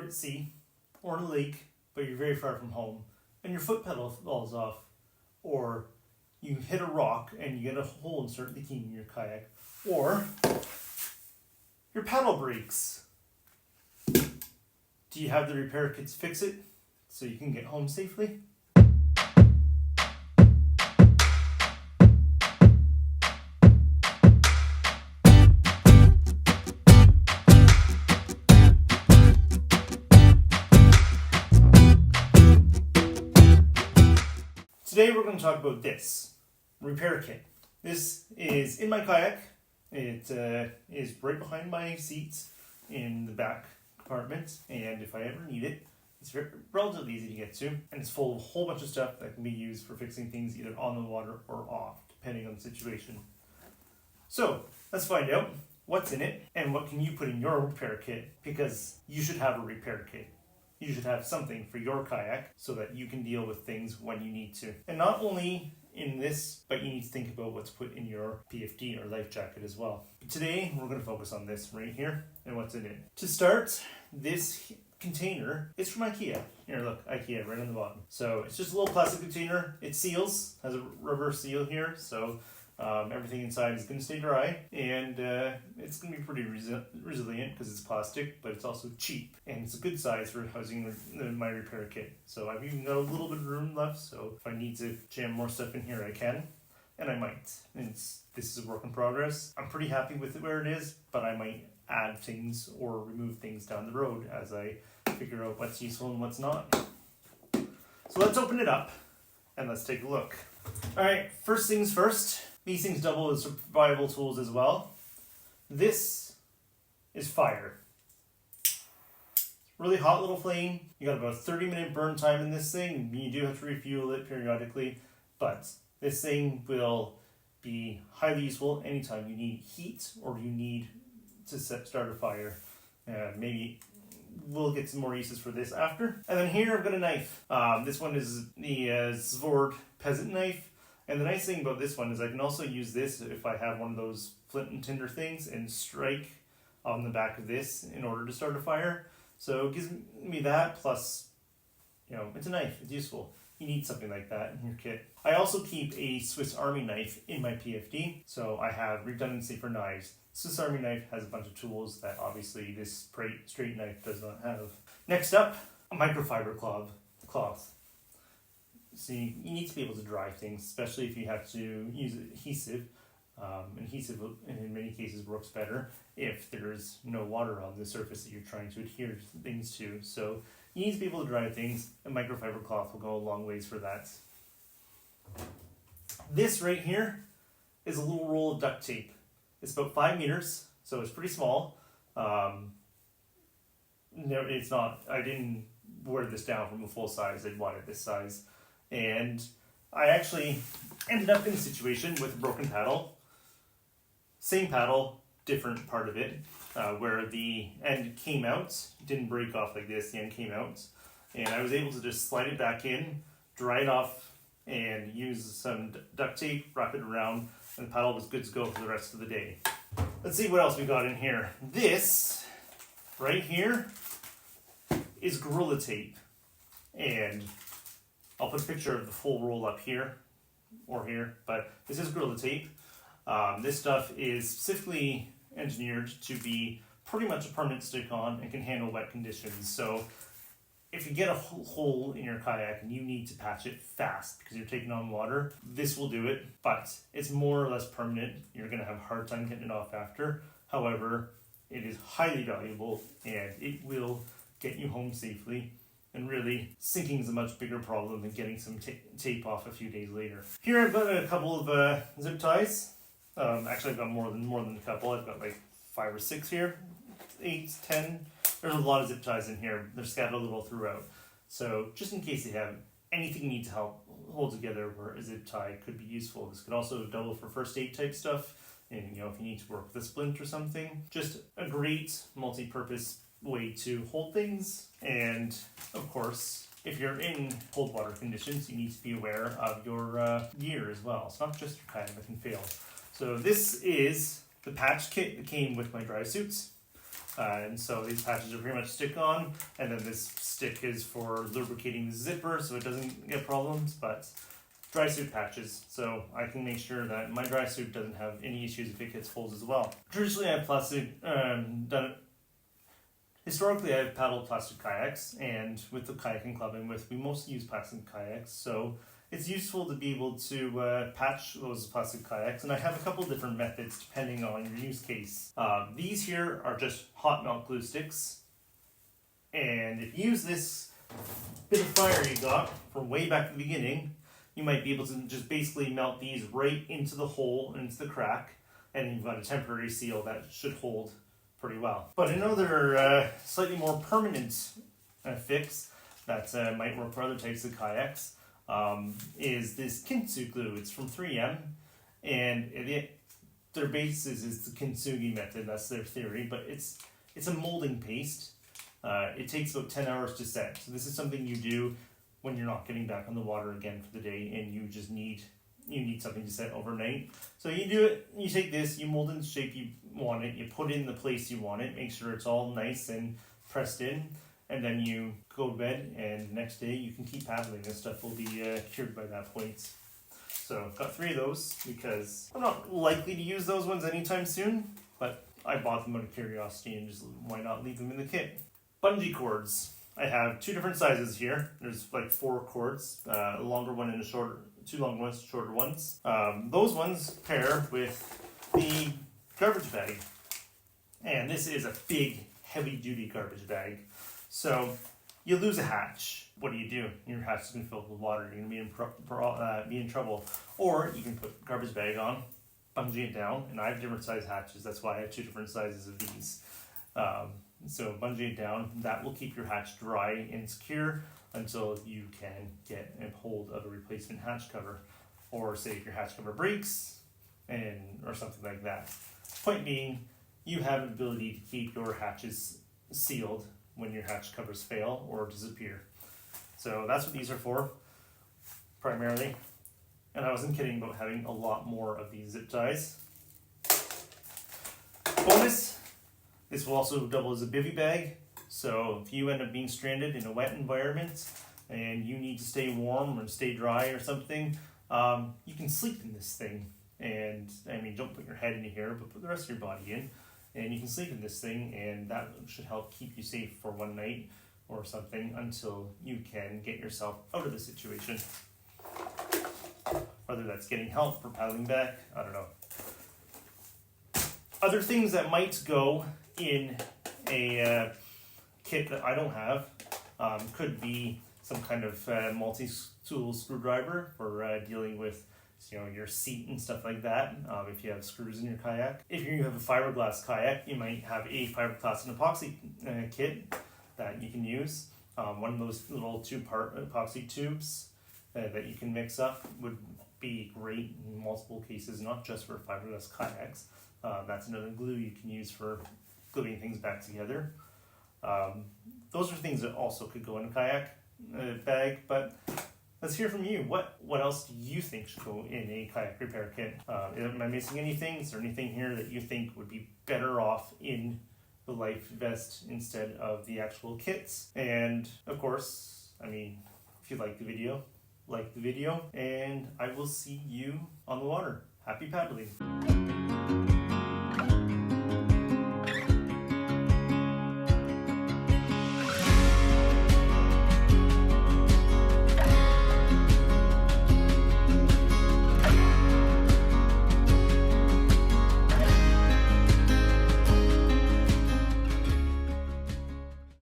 out at sea or in a lake, but you're very far from home, and your foot pedal falls off, or you hit a rock and you get a hole inserted in the key in your kayak, or your paddle breaks. Do you have the repair kits fix it so you can get home safely? Today we're going to talk about this repair kit. This is in my kayak. It is right behind my seat in the back compartment, and if I ever need it, it's relatively easy to get to, and it's full of a whole bunch of stuff that can be used for fixing things either on the water or off, depending on the situation. So let's find out what's in it and what can you put in your repair kit, because you should have a repair kit. You should have something for your kayak so that you can deal with things when you need to. And not only in this, but you need to think about what's put in your PFD or life jacket as well. But today, we're going to focus on this right here and what's in it. To start, this container is from IKEA. Here, look, IKEA right on the bottom. So it's just a little plastic container. It seals, has a rubber seal here, so everything inside is going to stay dry, and it's going to be pretty resilient because it's plastic, but it's also cheap, and it's a good size for housing my repair kit. So I've even got a little bit of room left, so if I need to jam more stuff in here, I can, and I might. This is a work in progress. I'm pretty happy with it where it is, but I might add things or remove things down the road as I figure out what's useful and what's not. So let's open it up, and let's take a look. Alright, first things first. These things double as survival tools as well. This is fire. Really hot little flame. You got about a 30-minute burn time in this thing. You do have to refuel it periodically, but this thing will be highly useful anytime you need heat or you need to start a fire. Maybe we'll get some more uses for this after. And then here I've got a knife. This one is the Sword peasant knife. And the nice thing about this one is I can also use this if I have one of those flint and tinder things and strike on the back of this in order to start a fire. So it gives me that, plus, it's a knife, it's useful. You need something like that in your kit. I also keep a Swiss Army knife in my PFD, so I have redundancy for knives. Swiss Army knife has a bunch of tools that obviously this straight knife does not have. Next up, a microfiber cloth. See, you need to be able to dry things, especially if you have to use adhesive. Adhesive, in many cases, works better if there's no water on the surface that you're trying to adhere things to. So you need to be able to dry things. A microfiber cloth will go a long ways for that. This right here is a little roll of duct tape. It's about 5 meters, so it's pretty small. No, it's not. I didn't wear this down from a full size. I wanted this size. And I actually ended up in a situation with a broken paddle. Same paddle, different part of it, where the end came out. It didn't break off like this, the end came out. And I was able to just slide it back in, dry it off, and use some duct tape, wrap it around, and the paddle was good to go for the rest of the day. Let's see what else we got in here. This, right here, is Gorilla Tape. And I'll put a picture of the full roll up here, or here, but this is Gorilla Tape. This stuff is specifically engineered to be pretty much a permanent stick-on and can handle wet conditions. So if you get a hole in your kayak and you need to patch it fast because you're taking on water, this will do it, but it's more or less permanent. You're going to have a hard time getting it off after. However, it is highly valuable and it will get you home safely. And really, sinking is a much bigger problem than getting some tape off a few days later. Here I've got a couple of zip ties. Actually, I've got more than a couple. I've got like 5 or 6 here, 8, 10. There's a lot of zip ties in here. They're scattered a little throughout. So just in case you have anything you need to help hold together where a zip tie could be useful. This could also double for first aid type stuff. And if you need to work with a splint or something. Just a great multi-purpose way to hold things. And of course, if you're in cold water conditions, you need to be aware of your gear as well. It's not just your kayak that can fail. So this is the patch kit that came with my dry suits. And so these patches are pretty much stick-on, and then this stick is for lubricating the zipper so it doesn't get problems, but dry suit patches, so I can make sure that my dry suit doesn't have any issues if it gets holes as well. Traditionally, I've historically I've paddled plastic kayaks, and with the kayaking club I'm with, we mostly use plastic kayaks, so it's useful to be able to patch those plastic kayaks, and I have a couple different methods depending on your use case. These here are just hot melt glue sticks, and if you use this bit of fire you got from way back at the beginning, you might be able to just basically melt these right into the hole, into the crack, and you've got a temporary seal that should hold pretty well. But another slightly more permanent fix that might work for other types of kayaks is this kintsugi glue. It's from 3M, and their basis is the kintsugi method. That's their theory, but it's a molding paste. It takes about 10 hours to set. So this is something you do when you're not getting back on the water again for the day, and you just need something to set overnight. So you do it. You take this, you mold it in the shape you want it. You put it in the place you want it. Make sure it's all nice and pressed in. And then you go to bed, and the next day you can keep paddling. This stuff will be cured by that point. So I've got 3 of those because I'm not likely to use those ones anytime soon, but I bought them out of curiosity and just why not leave them in the kit. Bungee cords. I have 2 different sizes here. There's like 4 cords, a longer one and a shorter, 2 long ones, shorter ones. Those ones pair with the garbage bag. And this is a big, heavy-duty garbage bag. So you lose a hatch. What do? Your hatch is going to fill with water. You're going to be in trouble. Or you can put garbage bag on, bungee it down, and I have different size hatches. That's why I have 2 different sizes of these. So bungee it down. That will keep your hatch dry and secure until you can get a hold of a replacement hatch cover. Or say if your hatch cover breaks or something like that. Point being, you have an ability to keep your hatches sealed when your hatch covers fail or disappear. So that's what these are for, primarily. And I wasn't kidding about having a lot more of these zip ties. Bonus, this will also double as a bivy bag. So if you end up being stranded in a wet environment and you need to stay warm or stay dry or something, you can sleep in this thing. And I mean, don't put your head in here, but put the rest of your body in. And you can sleep in this thing, and that should help keep you safe for one night or something until you can get yourself out of the situation. Whether that's getting help or paddling back, I don't know. Other things that might go in a kit that I don't have could be some kind of multi-tool screwdriver for dealing with your seat and stuff like that, if you have screws in your kayak. If you have a fiberglass kayak, you might have a fiberglass and epoxy kit that you can use. One of those little 2-part epoxy tubes that you can mix up would be great in multiple cases, not just for fiberglass kayaks. That's another glue you can use for gluing things back together. Those are things that also could go in a kayak bag, but let's hear from you. What else do you think should go in a kayak repair kit? Am I missing anything? Is there anything here that you think would be better off in the life vest instead of the actual kits? And of course, I mean, if you like the video, and I will see you on the water. Happy paddling.